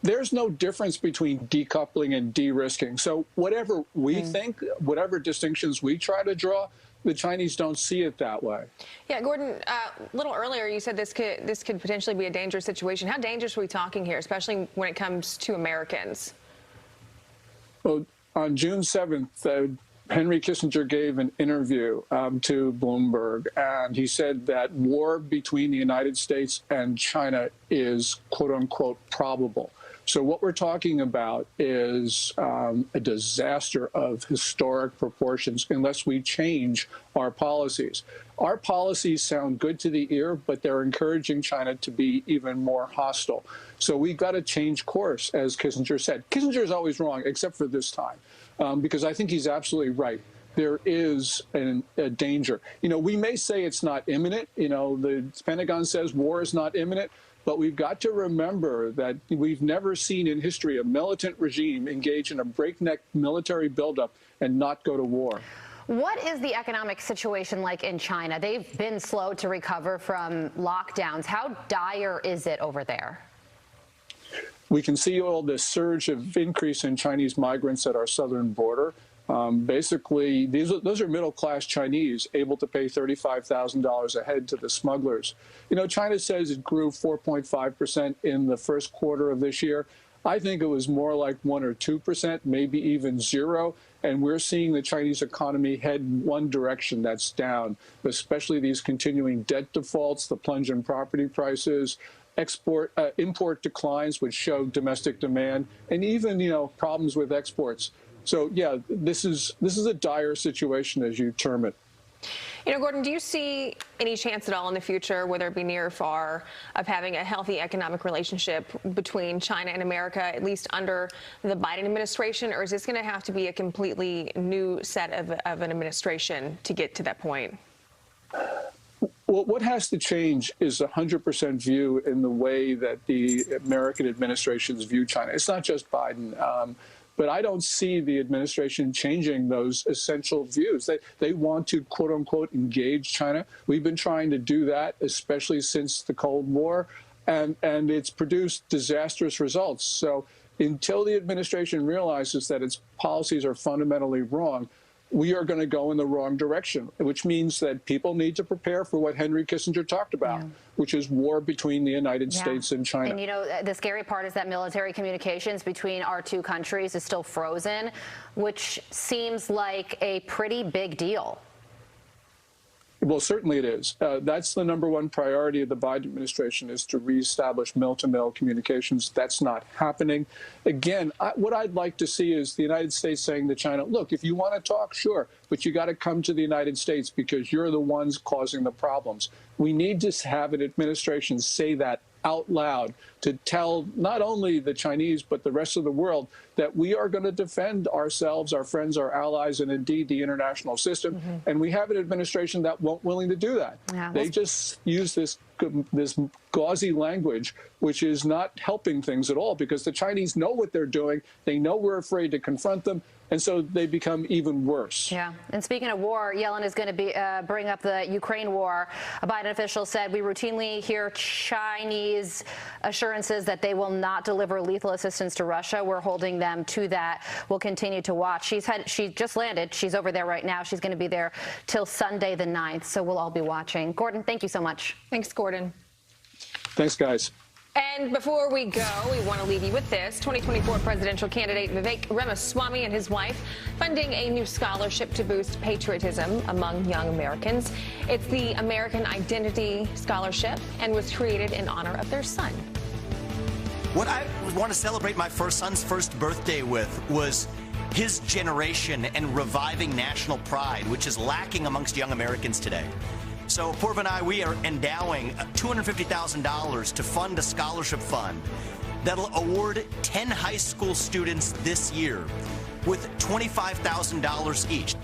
There's no difference between decoupling and de-risking. So whatever we think, whatever distinctions we try to draw, the Chinese don't see it that way. Yeah, Gordon, a little earlier you said this could potentially be a dangerous situation. How dangerous are we talking here, especially when it comes to Americans? Well, on June 7th, Henry Kissinger gave an interview to Bloomberg, and he said that war between the United States and China is, quote unquote, probable. So what we're talking about is a disaster of historic proportions unless we change our policies. Our policies sound good to the ear, but they're encouraging China to be even more hostile. So we've got to change course, as Kissinger said. Kissinger is always wrong, except for this time, because I think he's absolutely right. There is a danger. You know, we may say it's not imminent. You know, the Pentagon says war is not imminent. But we've got to remember that we've never seen in history a militant regime engage in a breakneck military buildup and not go to war. What is the economic situation like in China? They've been slow to recover from lockdowns. How dire is it over there? We can see all this surge of increase in Chinese migrants at our southern border. Basically, those are middle-class Chinese able to pay $35,000 a head to the smugglers. You know, China says it grew 4.5% in the first quarter of this year. I think it was more like 1 or 2%, maybe even 0. And we're seeing the Chinese economy head one direction, that's down, especially these continuing debt defaults, the plunge in property prices, import declines, which show domestic demand, and even, you know, problems with exports. So, yeah, this is a dire situation, as you term it. You know, Gordon, do you see any chance at all in the future, whether it be near or far, of having a healthy economic relationship between China and America, at least under the Biden administration? Or is this going to have to be a completely new set of an administration to get to that point? Well, what has to change is 100% view in the way that the American administrations view China. It's not just Biden. But I don't see the administration changing those essential views. They want to, quote unquote, engage China. We've been trying to do that, especially since the Cold War, and it's produced disastrous results. So until the administration realizes that its policies are fundamentally wrong, we are going to go in the wrong direction, which means that people need to prepare for what Henry Kissinger talked about, which is war between the United States and China. And, you know, the scary part is that military communications between our two countries is still frozen, which seems like a pretty big deal. Well, certainly it is. That's the #1 priority of the Biden administration, is to reestablish mill-to-mill communications. That's not happening. Again, what I'd like to see is the United States saying to China, look, if you want to talk, sure, but you got to come to the United States because you're the ones causing the problems. We need to have an administration say that out loud to tell not only the Chinese but the rest of the world that we are going to defend ourselves, our friends, our allies, and indeed the international system. And we have an administration that won't willing to do that. They just use this gauzy language, which is not helping things at all, because the Chinese know what they're doing. They know we're afraid to confront them. And so they become even worse. Yeah. And speaking of war, Yellen is going to bring up the Ukraine war. A Biden official said, we routinely hear Chinese assurances that they will not deliver lethal assistance to Russia. We're holding them to that. We'll continue to watch. She just landed. She's over there right now. She's going to be there till Sunday the 9th. So we'll all be watching. Gordon, thank you so much. Thanks, Gordon. Thanks, guys. And before we go, we want to leave you with this. 2024 presidential candidate Vivek Ramaswamy and his wife funding a new scholarship to boost patriotism among young Americans. It's the American Identity Scholarship and was created in honor of their son. What I want to celebrate my first son's first birthday with was his generation and reviving national pride, which is lacking amongst young Americans today. So Purva and I, we are endowing $250,000 to fund a scholarship fund that'll award 10 high school students this year with $25,000 each.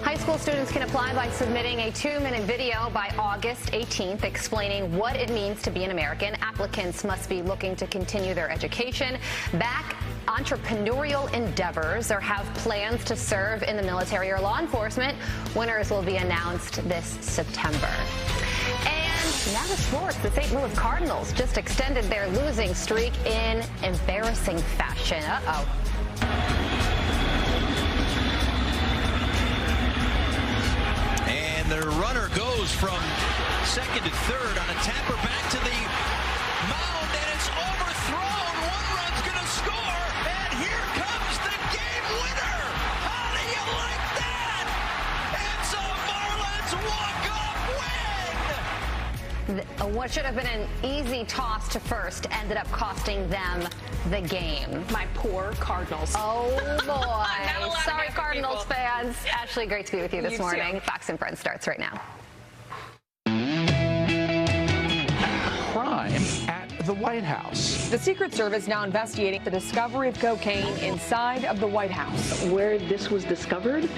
High school students can apply by submitting a 2-minute video by August 18th explaining what it means to be an American. Applicants must be looking to continue their education, back entrepreneurial endeavors, or have plans to serve in the military or law enforcement. Winners will be announced this September. And now to sports. The St. Louis Cardinals just extended their losing streak in embarrassing fashion. Uh-oh. And the runner goes from second to third on a tapper back to the mound, and it's overthrown. One run's going to score, and here comes the game winner. How do you like that? It's a Marlins walk-off win. What should have been an easy toss to first ended up costing them the game. My poor Cardinals. Oh, boy. Sorry, Cardinals fans. Ashley, great to be with you this morning. Fox and Friends starts right now. Crime at the White House. The Secret Service now investigating the discovery of cocaine inside of the White House. Where this was discovered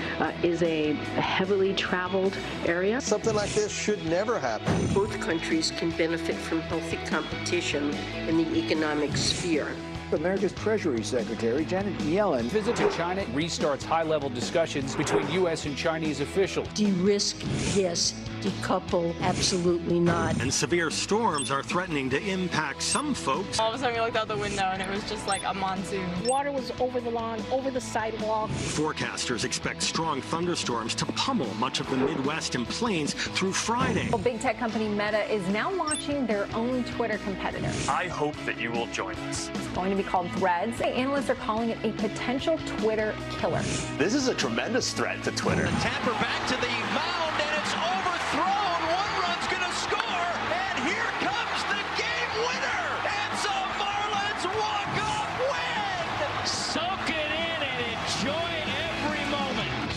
is a heavily traveled area. Something like this should never happen. Both countries can benefit from healthy competition in the economic sphere. America's Treasury Secretary Janet Yellen visit to China restarts high-level discussions between U.S. and Chinese officials. De-risk, yes. Decouple, absolutely not. And severe storms are threatening to impact some folks. All of a sudden we looked out the window and it was just like a monsoon. Water was over the lawn, over the sidewalk. Forecasters expect strong thunderstorms to pummel much of the Midwest and plains through Friday. Well, big tech company Meta is now launching their own Twitter competitor. I hope that you will join us. It's going to be called Threads. Analysts are calling it a potential Twitter killer. This is a tremendous threat to Twitter. The tapper back to the mound, and it's overthrown. One run's going to score, and here comes the game winner. It's a Marlins walk-off win. Soak it in and enjoy every moment.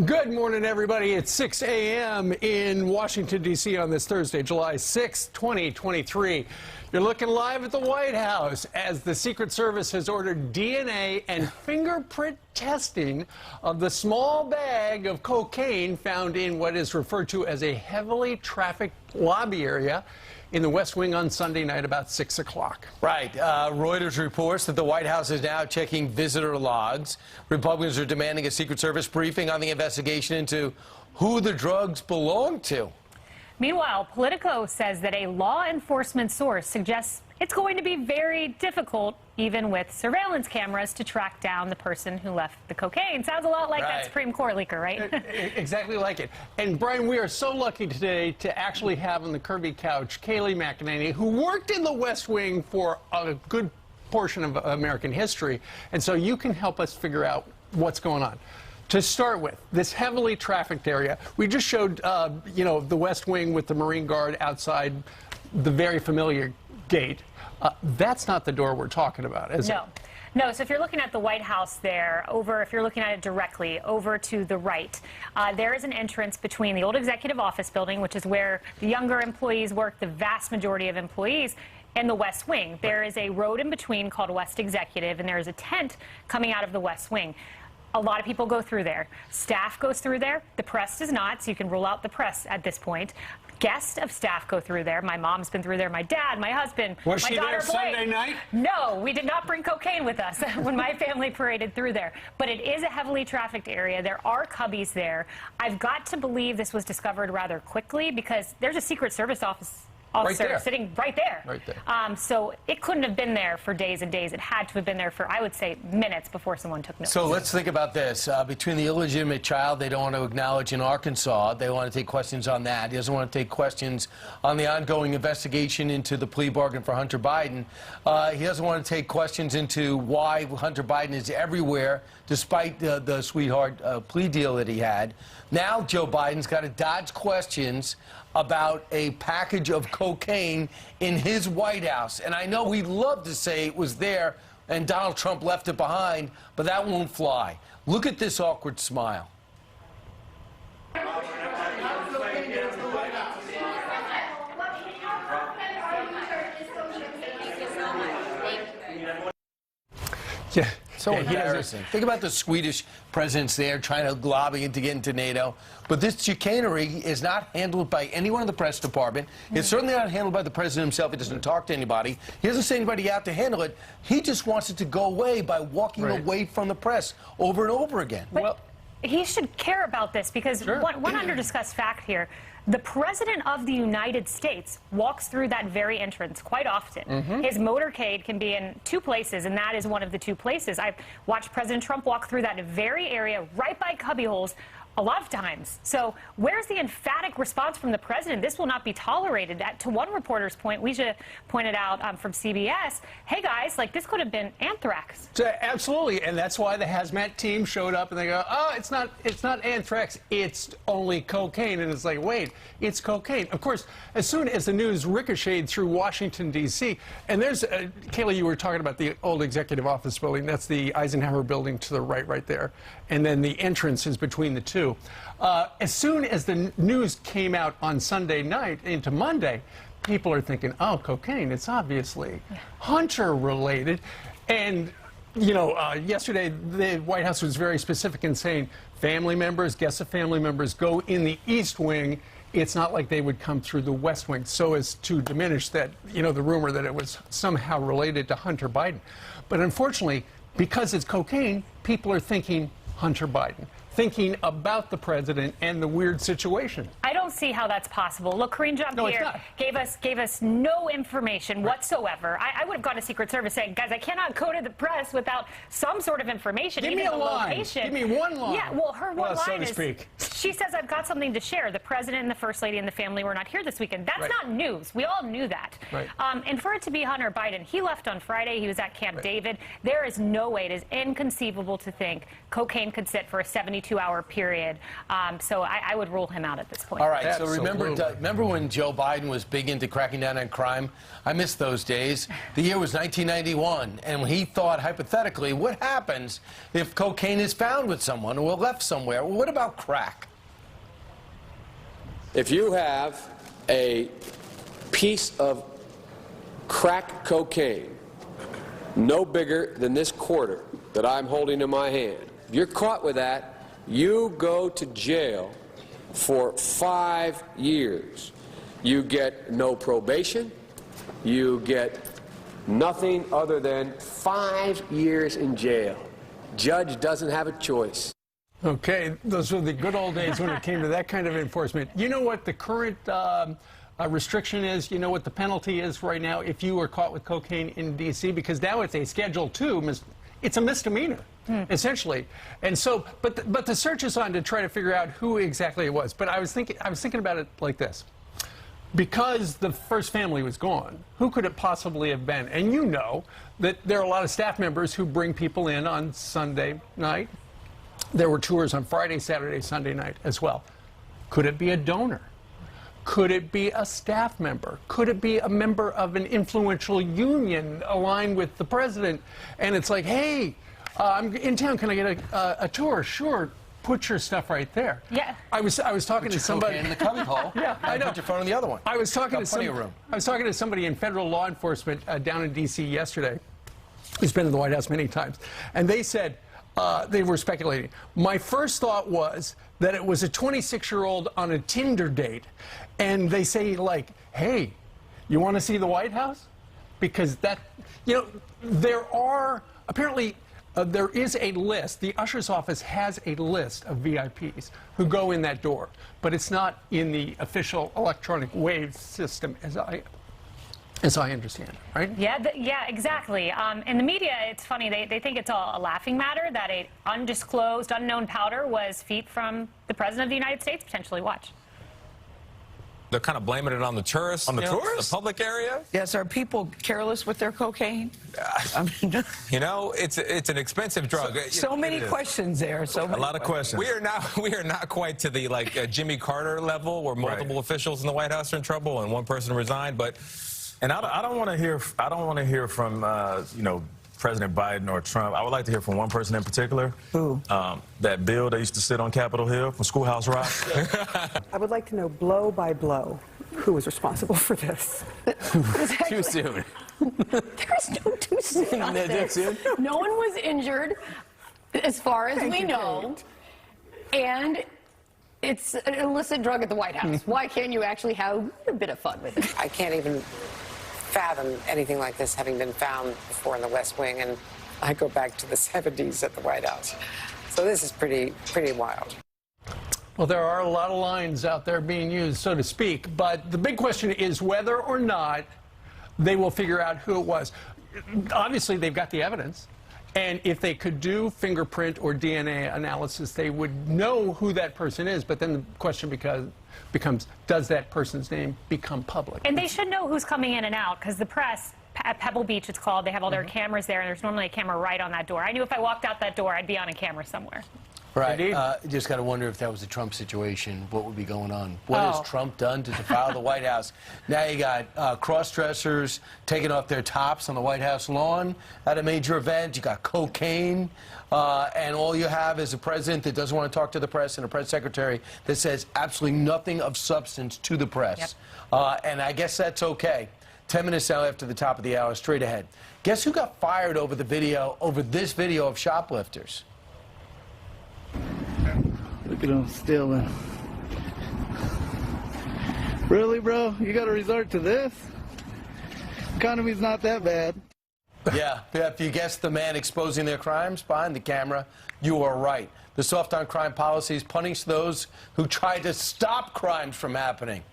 Good morning, everybody. It's 6 a.m. in Washington, D.C. on this Thursday, July 6, 2023. You're looking live at the White House as the Secret Service has ordered DNA and fingerprint testing of the small bag of cocaine found in what is referred to as a heavily trafficked lobby area in the West Wing on Sunday night about 6 o'clock. Right. Reuters reports that the White House is now checking visitor logs. Republicans are demanding a Secret Service briefing on the investigation into who the drugs belong to. Meanwhile, Politico says that a law enforcement source suggests it's going to be very difficult, even with surveillance cameras, to track down the person who left the cocaine. Sounds a lot like that Supreme Court leaker, right? Exactly like it. And, Brian, we are so lucky today to actually have on the Kirby couch Kayleigh McEnany, who worked in the West Wing for a good portion of American history. And so you can help us figure out what's going on. To start with, this heavily trafficked area, we just showed, the West Wing with the Marine Guard outside the very familiar gate. That's not the door we're talking about, is it? No, so if you're looking at the White House there, if you're looking at it directly, over to the right, there is an entrance between the old executive office building, which is where the younger employees work, the vast majority of employees, and the West Wing. There is a road in between called West Executive, and there is a tent coming out of the West Wing. A lot of people go through there. Staff goes through there. The press does not, so you can rule out the press at this point. Guests of staff go through there. My mom's been through there. My dad, my husband, my daughter Blake. Was she there Sunday night? No, we did not bring cocaine with us when my family paraded through there. But it is a heavily trafficked area. There are cubbies there. I've got to believe this was discovered rather quickly because there's a Secret Service officer sitting right there. So it couldn't have been there for days and days. It had to have been there for, I would say, minutes before someone took notice. So let's think about this. Between the illegitimate child they don't want to acknowledge in Arkansas, they want to take questions on that. He doesn't want to take questions on the ongoing investigation into the plea bargain for Hunter Biden. He doesn't want to take questions into why Hunter Biden is everywhere, despite the sweetheart plea deal that he had. Now Joe Biden's got to dodge questions about a package of cocaine in his White House. And I know we'd love to say it was there and Donald Trump left it behind, but that won't fly. Look at this awkward smile. Yeah. So embarrassing. Think about the Swedish presidents there trying to lobby to get into NATO. But this chicanery is not handled by anyone in the press department. It's certainly not handled by the president himself. He doesn't talk to anybody. He doesn't send anybody out to handle it. He just wants it to go away by walking away from the press over and over again. But he should care about this because one under-discussed fact here, The President of the United States walks through that very entrance quite often. His motorcade can be in two places, and that is one of the two places. I've watched President Trump walk through that very area right by cubbyholes a lot of times. So where's the emphatic response from the president? This will not be tolerated. To one reporter's point, Leisha pointed out from CBS, hey guys, like this could have been anthrax. Absolutely, and that's why the hazmat team showed up and they go, oh, it's not anthrax, it's only cocaine. And it's like, wait, it's cocaine. Of course, as soon as the news ricocheted through Washington, D.C., and there's, Kayla, you were talking about the old executive office building. That's the Eisenhower building to the right there. And then the entrance is between the two. As soon as the news came out on Sunday night into Monday, people are thinking, oh, cocaine, it's obviously Hunter-related. And, you know, yesterday the White House was very specific in saying family members, guests of family members, go in the East Wing. It's not like they would come through the West Wing, so as to diminish that, you know, the rumor that it was somehow related to Hunter Biden. But unfortunately, because it's cocaine, people are thinking Hunter Biden, thinking about the president and the weird situation. I don't see how that's possible. Look, Karine Jean-Pierre gave us no information whatsoever. I would have gone to Secret Service saying, guys, I cannot go to the press without some sort of information. Give me a line. Location. Give me one line. Yeah, well, her one line so to speak. She says, I've got something to share. The president and the first lady and the family were not here this weekend. That's not news. We all knew that. And for it to be Hunter Biden, he left on Friday. He was at Camp David. There is no way. It is inconceivable to think cocaine could sit for a 72-hour period. So I would rule him out at this point. All right, so remember when Joe Biden was big into cracking down on crime? I miss those days. The year was 1991, and he thought, hypothetically, what happens if cocaine is found with someone or left somewhere? Well, what about crack? If you have a piece of crack cocaine no bigger than this quarter that I'm holding in my hand, if you're caught with that, you go to jail for 5 years. You get no probation. You get nothing other than 5 years in jail. Judge doesn't have a choice. Okay, those were the good old days when it came to that kind of enforcement. You know what the current restriction is? You know what the penalty is right now if you are caught with cocaine in D.C.? Because now it's a Schedule II. It's a misdemeanor, essentially. And so, but the search is on to try to figure out who exactly it was. But I was thinking about it like this. Because the first family was gone, who could it possibly have been? And you know that there are a lot of staff members who bring people in on Sunday night. There were tours on Friday, Saturday, Sunday night as well. Could it be a donor? Could it be a staff member? Could it be a member of an influential union aligned with the president? And it's like, hey, I'm in town. Can I get a tour? Sure. Put your stuff right there. Yeah. I was talking to somebody in the cubby hole. Yeah, I know. Put your phone in the other one. I was talking to somebody in federal law enforcement down in D.C. yesterday, who's been in the White House many times, and they said they were speculating. My first thought was that it was a 26-year-old on a Tinder date, and they say like, "Hey, you want to see the White House?" Because that, you know, there are apparently. There is a list. The usher's office has a list of VIPs who go in that door, but it's not in the official electronic wave system, as I understand it, right? Yeah, exactly. In the media, it's funny. They think it's all a laughing matter that a undisclosed, unknown powder was feet from the president of the United States, potentially. Watch. They're kind of blaming it on the tourists. On the tourists? The public area? Yes, are people careless with their cocaine? I mean, you know, it's an expensive drug. So many questions there. A lot of questions. We are not quite to the Jimmy Carter level where multiple officials in the White House are in trouble and one person resigned. And I don't want to hear from you know, President Biden or Trump. I would like to hear from one person in particular. Who? That Bill that used to sit on Capitol Hill from Schoolhouse Rock. I would like to know blow by blow who was responsible for this. Too soon. There's no too soon on this. No one was injured, as far as we know. And it's an illicit drug at the White House. Why can't you actually have a bit of fun with it? I can't even fathom anything like this having been found before in the West Wing, and I go back to the 70s at the White House. So this is pretty wild. Well, there are a lot of lines out there being used, so to speak, but the big question is whether or not they will figure out who it was. Obviously, they've got the evidence, and if they could do fingerprint or DNA analysis, they would know who that person is, but then the question becomes, does that person's name become public? And they should know who's coming in and out, because the press, at Pebble Beach it's called, they have all their cameras there, and there's normally a camera right on that door. I knew if I walked out that door, I'd be on a camera somewhere. Right. You just got to wonder if that was a Trump situation, what would be going on? What has Trump done to defile the White House? Now you got cross-dressers taking off their tops on the White House lawn at a major event. You got cocaine. And all you have is a president that doesn't want to talk to the press and a press secretary that says absolutely nothing of substance to the press. Yep. And I guess that's okay. 10 minutes now after the top of the hour, straight ahead. Guess who got fired over this video of shoplifters? Look at them stealing. Really, bro? You got to resort to this? Economy's not that bad. Yeah, if you guessed the man exposing their crimes behind the camera, you are right. The soft on crime policies punish those who try to stop crimes from happening.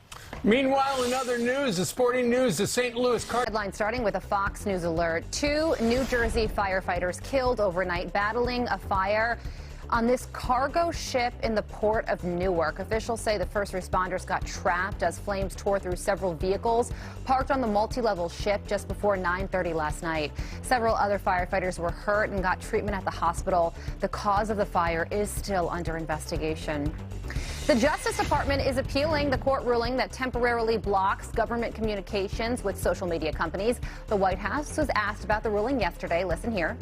Meanwhile, in other news, the sporting news, the St. Louis Cardinals. Headline starting with a Fox News alert. 2 New Jersey firefighters killed overnight battling a fire on this cargo ship in the port of Newark. Officials say the first responders got trapped as flames tore through several vehicles parked on the multi-level ship just before 9:30 last night. Several other firefighters were hurt and got treatment at the hospital. The cause of the fire is still under investigation. The Justice Department is appealing the court ruling that temporarily blocks government communications with social media companies. The White House was asked about the ruling yesterday. Listen here.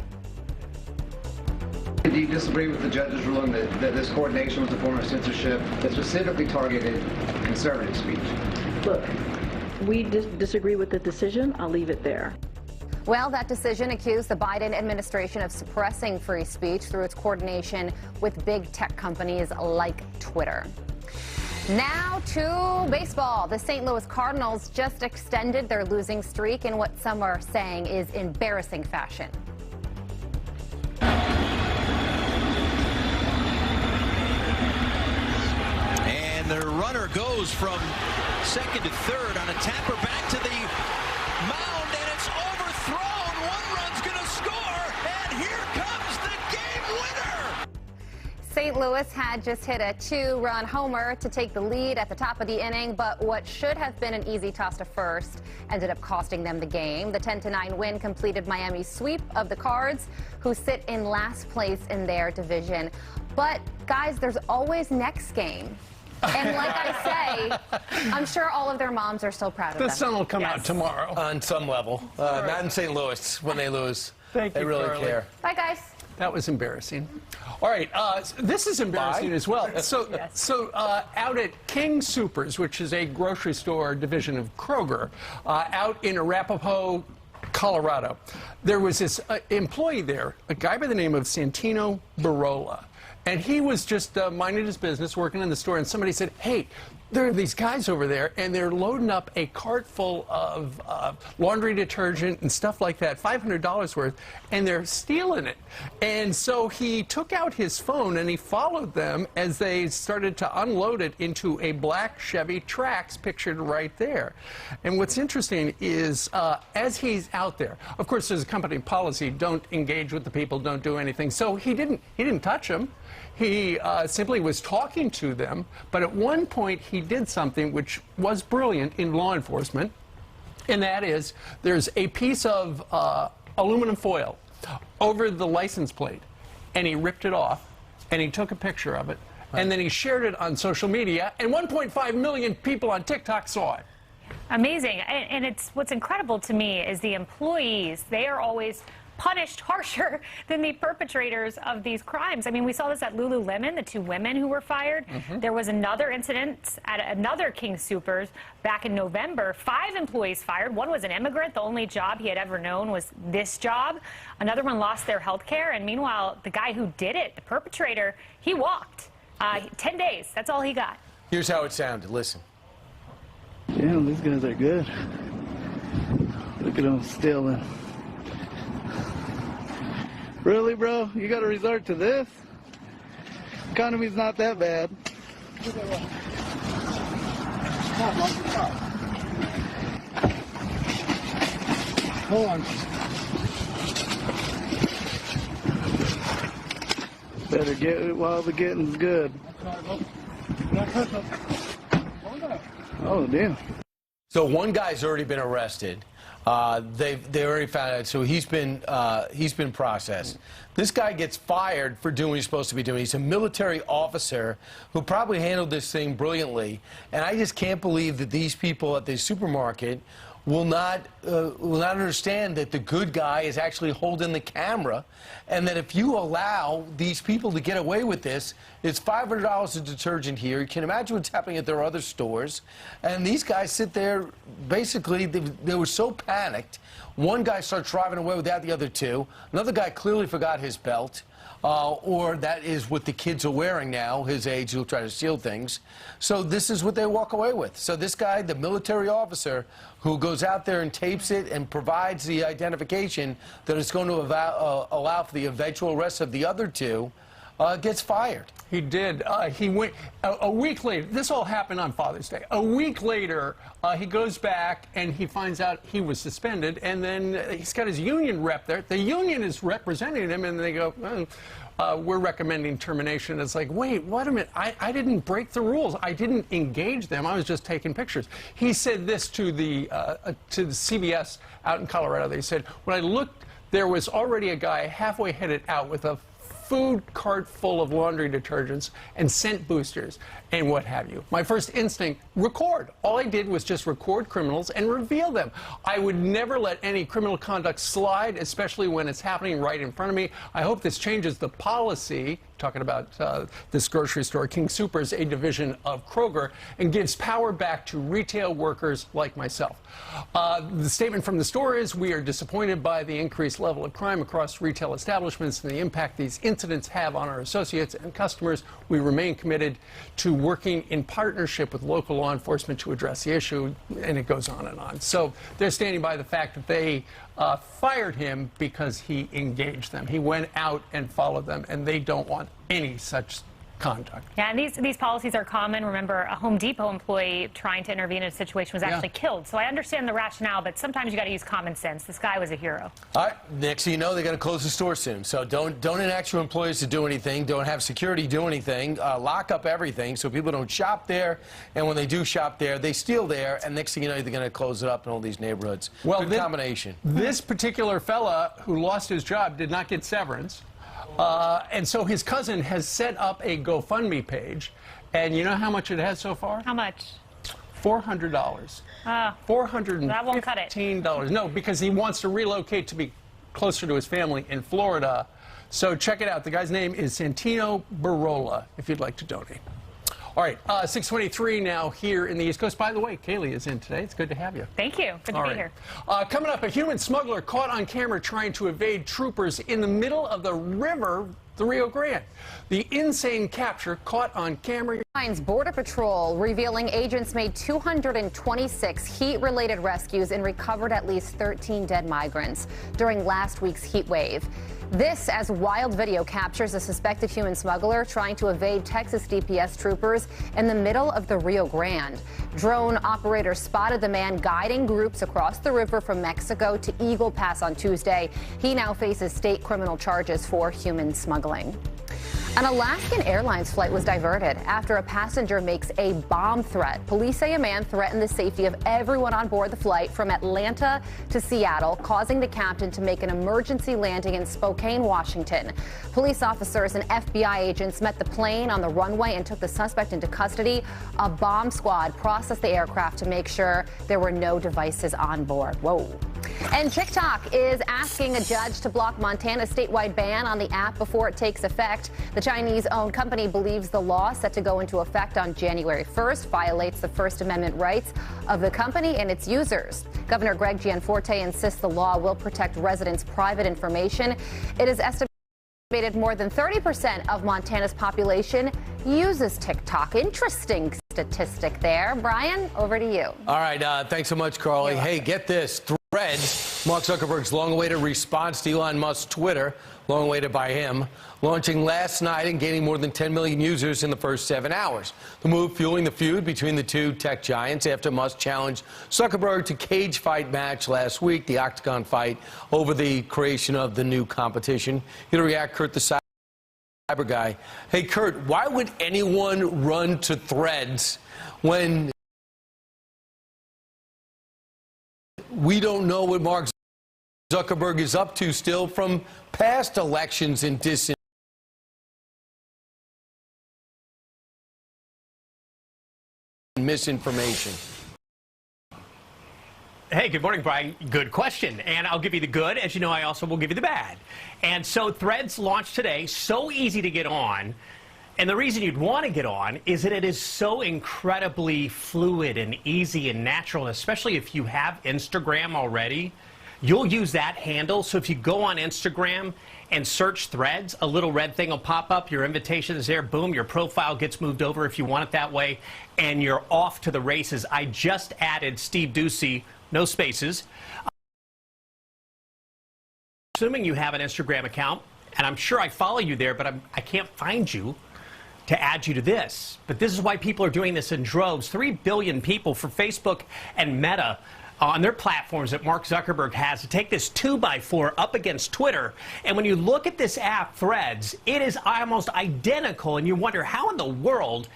Do you disagree with the judge's ruling that this coordination was a form of censorship that specifically targeted conservative speech? Look, we disagree with the decision. I'll leave it there. Well, that decision accused the Biden administration of suppressing free speech through its coordination with big tech companies like Twitter. Now to baseball. The St. Louis Cardinals just extended their losing streak in what some are saying is embarrassing fashion. The runner goes from second to third on a tapper back to the mound, and it's overthrown. One run's going to score, and here comes the game winner. St. Louis had just hit a 2-run homer to take the lead at the top of the inning, but what should have been an easy toss to first ended up costing them the game. The 10-9 win completed Miami's sweep of the Cards, who sit in last place in their division. But, guys, there's always next game. And like I say, I'm sure all of their moms are still proud of them. The sun will come out tomorrow. On some level. Not in St. Louis when they lose. Thank you, they really Carly. care. Bye, guys. That was embarrassing. All right, this is embarrassing as well. So out at King Soopers, which is a grocery store division of Kroger, out in Arapahoe, Colorado, there was this employee there, a guy by the name of Santino Barola. And he was just minding his business, working in the store, and somebody said, hey, there are these guys over there, and they're loading up a cart full of laundry detergent and stuff like that, $500 worth, and they're stealing it. And so he took out his phone, and he followed them as they started to unload it into a black Chevy Trax pictured right there. And what's interesting is as he's out there, of course, there's a company policy, don't engage with the people, don't do anything. So he didn't touch them. He simply was talking to them, but at one point he did something which was brilliant in law enforcement, and that is there's a piece of aluminum foil over the license plate, and he ripped it off, and he took a picture of it, and then he shared it on social media, and 1.5 million people on TikTok saw it. Amazing. And it's what's incredible to me is the employees, they are always punished harsher than the perpetrators of these crimes. I mean, we saw this at Lululemon, the 2 women who were fired. There was another incident at another King Soopers back in November. 5 employees fired. One was an immigrant. The only job he had ever known was this job. Another one lost their health care. And meanwhile, the guy who did it, the perpetrator, he walked. 10 days. That's all he got. Here's how it sounded. Listen. Damn, these guys are good. Look at them stealing. Really, bro? You got to resort to this? Economy's not that bad. Hold on. Better get it while the getting's good. Oh, damn. So one guy's already been arrested. They already found out. So he's been processed. This guy gets fired for doing what he's supposed to be doing. He's a military officer who probably handled this thing brilliantly. And I just can't believe that these people at the supermarket will not understand that the good guy is actually holding the camera, and that if you allow these people to get away with this, it's $500 of detergent here. You can imagine what's happening at their other stores. And these guys sit there, basically, they were so panicked. One guy starts driving away without the other two. Another guy clearly forgot his belt. Or that is what the kids are wearing now, his age, who'll try to steal things. So this is what they walk away with. So this guy, the military officer, who goes out there and tapes it and provides the identification that is going to allow for the eventual arrest of the other two, gets fired. He did. He went a week later. This all happened on Father's Day. A week later, he goes back and he finds out he was suspended, and then he's got his union rep there. The union is representing him, and they go, we're recommending termination. It's like, wait a minute. I didn't break the rules. I didn't engage them. I was just taking pictures. He said this to the CBS out in Colorado. They said, when I looked, there was already a guy halfway headed out with a food cart full of laundry detergents and scent boosters and what have you. My first instinct, record. All I did was just record criminals and reveal them. I would never let any criminal conduct slide, especially when it's happening right in front of me. I hope this changes the policy, talking about this grocery store, King Soopers, a division of Kroger, and gives power back to retail workers like myself. The statement from the store is, we are disappointed by the increased level of crime across retail establishments and the impact these incidents have on our associates and customers. We remain committed to working in partnership with local law enforcement to address the issue, and it goes on and on. So they're standing by the fact that they fired him because he engaged them. He went out and followed them, and they don't want any such conduct. Yeah, and these policies are common. Remember, a Home Depot employee trying to intervene in a situation was actually killed. So I understand the rationale, but sometimes you got to use common sense. This guy was a hero. All right, next thing you know, they're going to close the store soon. So don't enact your employees to do anything. Don't have security do anything. Lock up everything so people don't shop there. And when they do shop there, they steal there. And next thing you know, they're going to close it up in all these neighborhoods. Well, good combination. This particular fella who lost his job did not get severance. And so his cousin has set up a GoFundMe page, and you know how much it has so far? How much? $400. $415. That won't cut it. No, because he wants to relocate to be closer to his family in Florida. So check it out. The guy's name is Santino Barola, if you'd like to donate. All right, 6:23 now here in the East Coast. By the way, Kaylee is in today. It's good to have you. Thank you. Good to be here. Coming up, a human smuggler caught on camera trying to evade troopers in the middle of the river, the Rio Grande. The insane capture caught on camera. Border Patrol revealing agents made 226 heat-related rescues and recovered at least 13 dead migrants during last week's heat wave. This as wild video captures a suspected human smuggler trying to evade Texas DPS troopers in the middle of the Rio Grande. Drone operators spotted the man guiding groups across the river from Mexico to Eagle Pass on Tuesday. He now faces state criminal charges for human smuggling. An Alaskan Airlines flight was diverted after a passenger makes a bomb threat. Police say a man threatened the safety of everyone on board the flight from Atlanta to Seattle, causing the captain to make an emergency landing in Spokane, Washington. Police officers and FBI agents met the plane on the runway and took the suspect into custody. A bomb squad processed the aircraft to make sure there were no devices on board. Whoa. And TikTok is asking a judge to block Montana's statewide ban on the app before it takes effect. The Chinese-owned company believes the law set to go into effect on January 1st violates the First Amendment rights of the company and its users. Governor Greg Gianforte insists the law will protect residents' private information. It is estimated more than 30% of Montana's population uses TikTok. Interesting statistic there. Brian, over to you. All right, thanks so much, Carly. Hey, get this. Threads, Mark Zuckerberg's long-awaited response to Elon Musk's Twitter, long-awaited by him, launching last night and gaining more than 10 million users in the first 7 hours. The move fueling the feud between the two tech giants after Musk challenged Zuckerberg to cage fight match last week, the Octagon fight, over the creation of the new competition. Here to react, Kurt the Cyber Guy. Hey, Kurt, why would anyone run to Threads when we don't know what Mark Zuckerberg is up to still from past elections and misinformation? Hey, good morning, Brian. Good question. And I'll give you the good. As you know, I also will give you the bad. And so Threads launched today, so easy to get on. And the reason you'd want to get on is that it is so incredibly fluid and easy and natural, especially if you have Instagram already. You'll use that handle. So if you go on Instagram and search Threads, a little red thing will pop up. Your invitation is there. Boom, your profile gets moved over if you want it that way. And you're off to the races. I just added Steve Doocy, no spaces. Assuming you have an Instagram account, and I'm sure I follow you there, but I can't find you to add you to this. But this is why people are doing this in droves. 3 billion people for Facebook and Meta on their platforms that Mark Zuckerberg has to take this 2x4 up against Twitter. And when you look at this app, Threads, it is almost identical. And you wonder, how in the world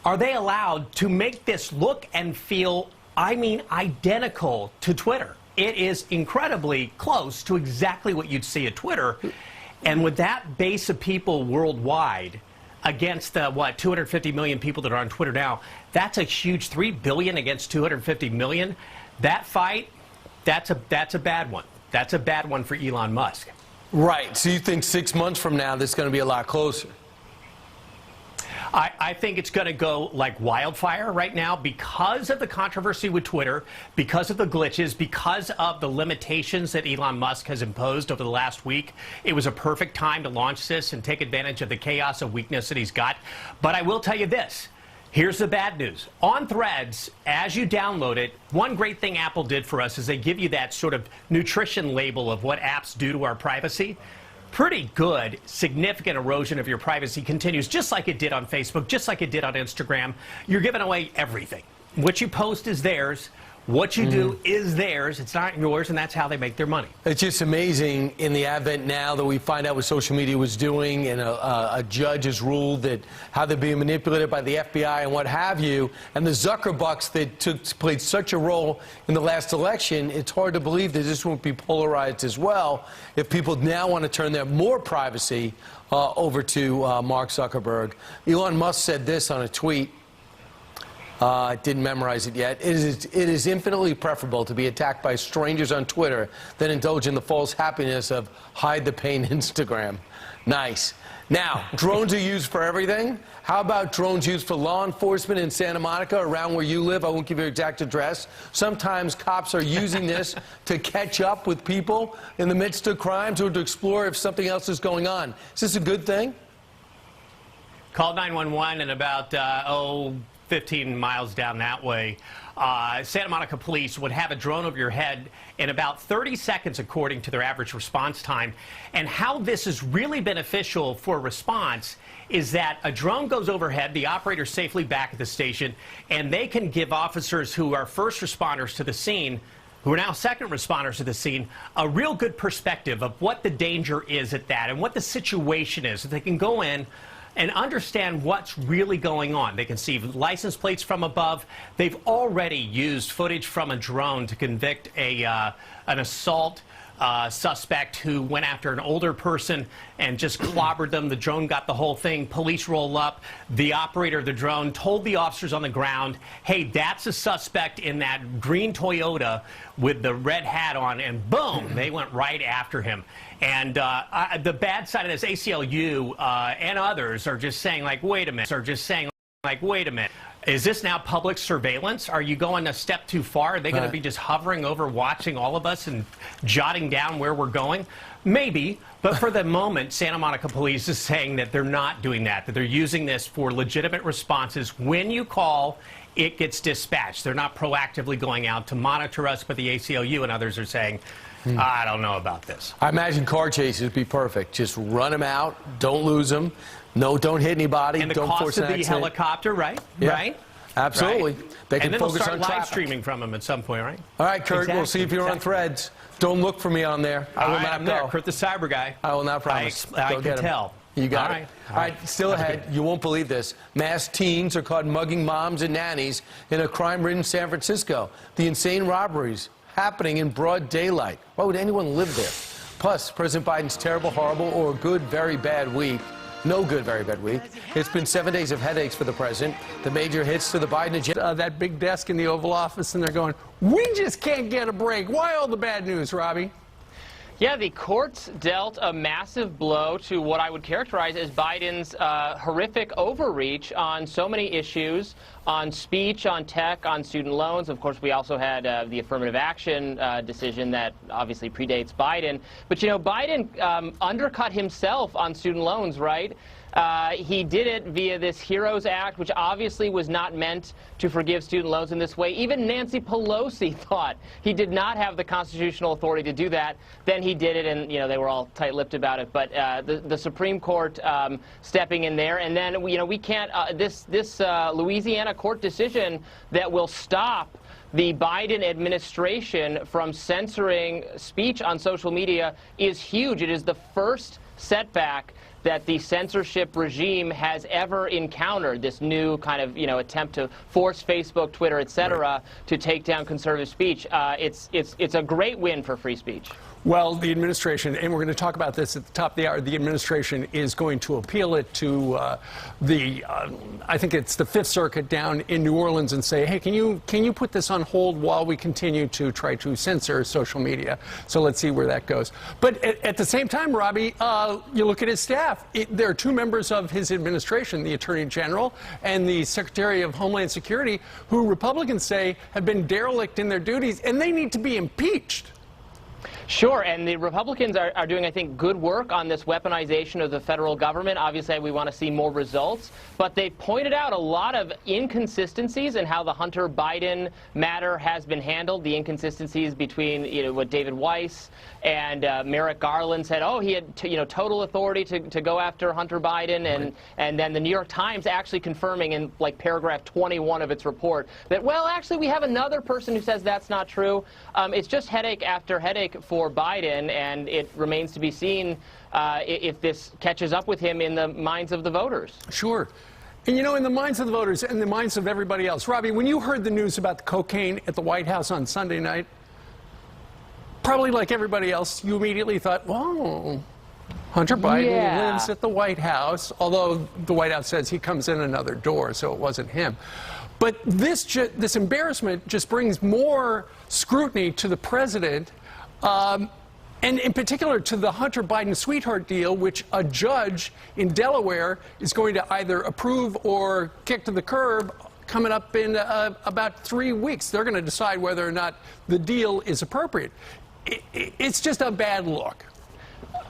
are they allowed to make this look and feel, I mean, identical to Twitter? It is incredibly close to exactly what you'd see at Twitter. And with that base of people worldwide, against the, 250 million people that are on Twitter now, that's a huge 3 billion against 250 million. That fight, that's a bad one. That's a bad one for Elon Musk. Right. So you think 6 months from now, this is going to be a lot closer? I think it's going to go like wildfire right now because of the controversy with Twitter, because of the glitches, because of the limitations that Elon Musk has imposed over the last week. It was a perfect time to launch this and take advantage of the chaos of weakness that he's got. But I will tell you this. Here's the bad news. On Threads, as you download it, one great thing Apple did for us is they give you that sort of nutrition label of what apps do to our privacy. Pretty good, significant erosion of your privacy continues, just like it did on Facebook, just like it did on Instagram. You're giving away everything. What you post is theirs. What you do is theirs. It's not yours, and that's how they make their money. It's just amazing in the advent now that we find out what social media was doing, and a judge has ruled that how they're being manipulated by the FBI and what have you, and the Zuckerbucks that played such a role in the last election. It's hard to believe that this won't be polarized as well if people now want to turn their more privacy over to Mark Zuckerberg. Elon Musk said this on a tweet. Didn't memorize it yet. It is infinitely preferable to be attacked by strangers on Twitter than indulge in the false happiness of hide the pain Instagram. Nice. Now, drones are used for everything. How about drones used for law enforcement in Santa Monica, around where you live? I won't give your exact address. Sometimes cops are using this to catch up with people in the midst of crimes or to explore if something else is going on. Is this a good thing? Call 911 and about, 15 miles down that way, Santa Monica police would have a drone over your head in about 30 seconds, according to their average response time. And how this is really beneficial for response is that a drone goes overhead, the operator's safely back at the station, and they can give officers who are first responders to the scene, who are now second responders to the scene, a real good perspective of what the danger is at that and what the situation is. So they can go in and understand what's really going on. They can see license plates from above. They've already used footage from a drone to convict an assault suspect who went after an older person and just clobbered them. The drone got the whole thing. Police roll up. The operator of the drone told the officers on the ground, hey, that's a suspect in that green Toyota with the red hat on, and boom, they went right after him. And the bad side of this, ACLU and others are just saying, like, wait a minute. Is this now public surveillance? Are you going a step too far? Are they going to be just hovering over, watching all of us and jotting down where we're going? Maybe, but for the moment, Santa Monica police is saying that they're not doing that, that they're using this for legitimate responses when you call it gets dispatched. They're not proactively going out to monitor us, but the ACLU and others are saying, I don't know about this. I imagine car chases would be perfect. Just run them out, don't lose them, no, don't hit anybody, and the don't cost force of an the accident. helicopter, right? Yeah. Right? Absolutely. Right. They can and then they'll focus start on live traffic. streaming from them at some point, right? All right, Kurt, Exactly. we'll see if you're on Threads. Don't look for me on there. I will not I'm go. there. Kurt the Cyber Guy. I will not promise. I Go can get 'em. tell. You got All it. right. All right, still ahead. You won't believe this. Mass teens are caught mugging moms and nannies in a crime-ridden San Francisco. The insane robberies happening in broad daylight. Why would anyone live there? Plus, President Biden's terrible, horrible, or good, very bad week. No good, very bad week. It's been 7 days of headaches for the president. The major hits to the Biden agenda. That big desk in the Oval Office, and they're going, we just can't get a break. Why all the bad news, Robbie? Yeah, the courts dealt a massive blow to what I would characterize as Biden's horrific overreach on so many issues, on speech, on tech, on student loans. Of course, we also had the affirmative action decision that obviously predates Biden. But, you know, Biden undercut himself on student loans, right? He did it via this HEROES Act, which obviously was not meant to forgive student loans in this way. Even Nancy Pelosi thought he did not have the constitutional authority to do that. Then he did it, and, you know, they were all tight-lipped about it. But the Supreme Court stepping in there, and then, you know, we can't, this Louisiana court decision that will stop the Biden administration from censoring speech on social media is huge. It is the first setback that the censorship regime has ever encountered, this new kind of, you know, attempt to force Facebook, Twitter, et cetera, to take down conservative speech. It's a great win for free speech. Well, the administration, and we're going to talk about this at the top of the hour, the administration is going to appeal it to I think it's the Fifth Circuit down in New Orleans and say, hey, can you put this on hold while we continue to try to censor social media? So let's see where that goes. But at the same time, Robbie, you look at his staff. There are two members of his administration, the Attorney General and the Secretary of Homeland Security, who Republicans say have been derelict in their duties, and they need to be impeached. Sure, and the Republicans are doing, I think, good work on this weaponization of the federal government. Obviously, we want to see more results, but they pointed out a lot of inconsistencies in how the Hunter Biden matter has been handled. The inconsistencies between, you know, what David Weiss and Merrick Garland said, oh, he had total authority to go after Hunter Biden, and then the New York Times actually confirming in like paragraph 21 of its report that, well, actually, we have another person who says that's not true. It's just headache after headache for Biden, and it remains to be seen if this catches up with him in the minds of the voters. Sure. And, you know, in the minds of the voters and the minds of everybody else. Robbie, when you heard the news about the cocaine at the White House on Sunday night, probably like everybody else, you immediately thought, whoa, Hunter Biden lives at the White House, although the White House says he comes in another door, so it wasn't him. But this embarrassment just brings more scrutiny to the president, and in particular to the Hunter Biden sweetheart deal, which a judge in Delaware is going to either approve or kick to the curb coming up in about 3 weeks. They're going to decide whether or not the deal is appropriate. It's just a bad look.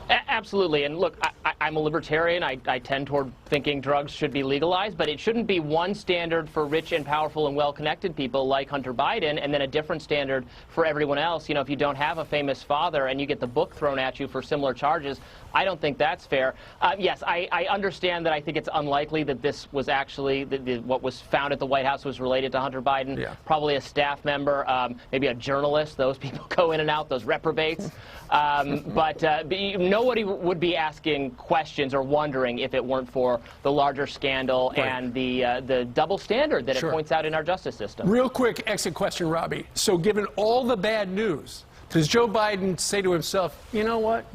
Absolutely. And look, I'm a libertarian. I tend toward thinking drugs should be legalized, but it shouldn't be one standard for rich and powerful and well-connected people like Hunter Biden and then a different standard for everyone else. You know, if you don't have a famous father and you get the book thrown at you for similar charges, I don't think that's fair. Yes, I understand that I think it's unlikely that this was actually, what was found at the White House was related to Hunter Biden. Yeah. Probably a staff member, maybe a journalist. Those people go in and out, those reprobates. But nobody would be asking questions or wondering if it weren't for the larger scandal and the double standard that it points out in our justice system. Real quick exit question, Robbie. So given all the bad news, does Joe Biden say to himself, you know what?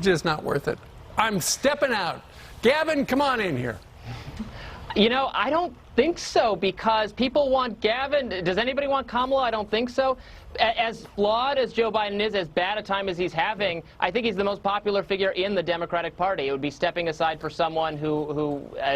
Just not worth it. I'm stepping out. Gavin, come on in here. You know, I don't think so, because people want Gavin. Does anybody want Kamala? I don't think so. As flawed as Joe Biden is, as bad a time as he's having, I think he's the most popular figure in the Democratic Party. It would be stepping aside for someone who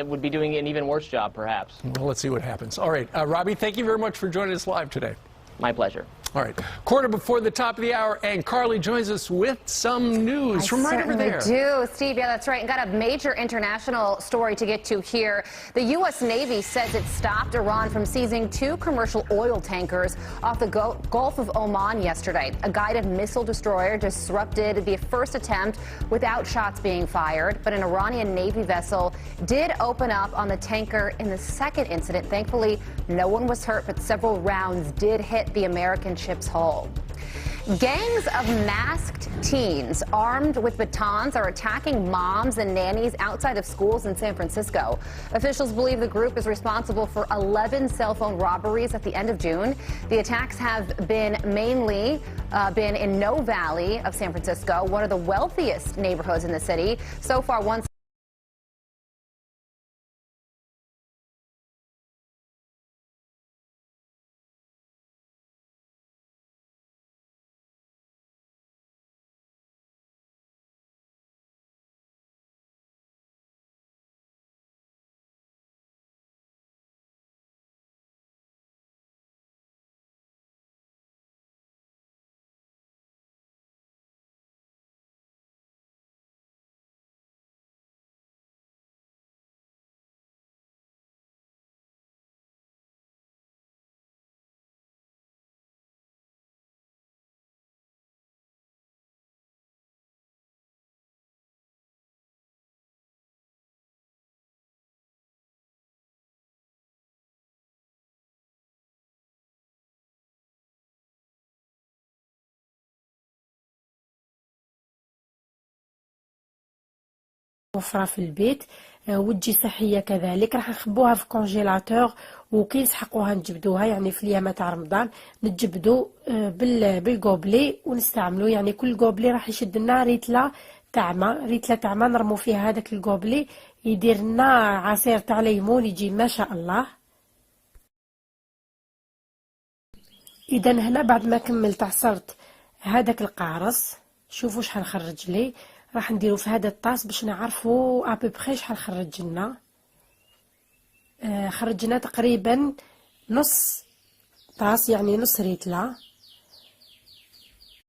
would be doing an even worse job, perhaps. Well, let's see what happens. All right, Robbie, thank you very much for joining us live today. My pleasure. All right, quarter before the top of the hour, and Carly joins us with some news from right over there. I do, Steve. Yeah, that's right. And got a major international story to get to here. The U.S. Navy says it stopped Iran from seizing 2 commercial oil tankers off the Gulf of Oman yesterday. A guided missile destroyer disrupted the first attempt without shots being fired, but an Iranian Navy vessel did open up on the tanker in the second incident. Thankfully, no one was hurt, but several rounds did hit the American ship's hull. Gangs of masked teens armed with batons are attacking moms and nannies outside of schools in San Francisco. Officials believe the group is responsible for 11 cell phone robberies at the end of June. The attacks have been mainly been in No Valley of San Francisco, one of the wealthiest neighborhoods in the city. So far, one وفرة في البيت وتجي صحية كذلك. راح نخبوها في كونجيلاتور وكي نسحقوها نجبدوها يعني في اليامة تاع رمضان نتجبدو بالقوبلي ونستعملو. يعني كل قوبلي راح يشد لنا ريتلة تعمى نرمو فيها هذاك القوبلي يدير لنا عصير تاع ليمون يجي ما شاء الله. اذا هنا بعد ما كملت عصرت هذاك القارص شوفوا شحال خرج لي. راح نديرو في هذا الطاس باش نعرفوا ابوبخي شحال خرج لنا. خرجنا تقريبا نص طاس يعني نص ريتله.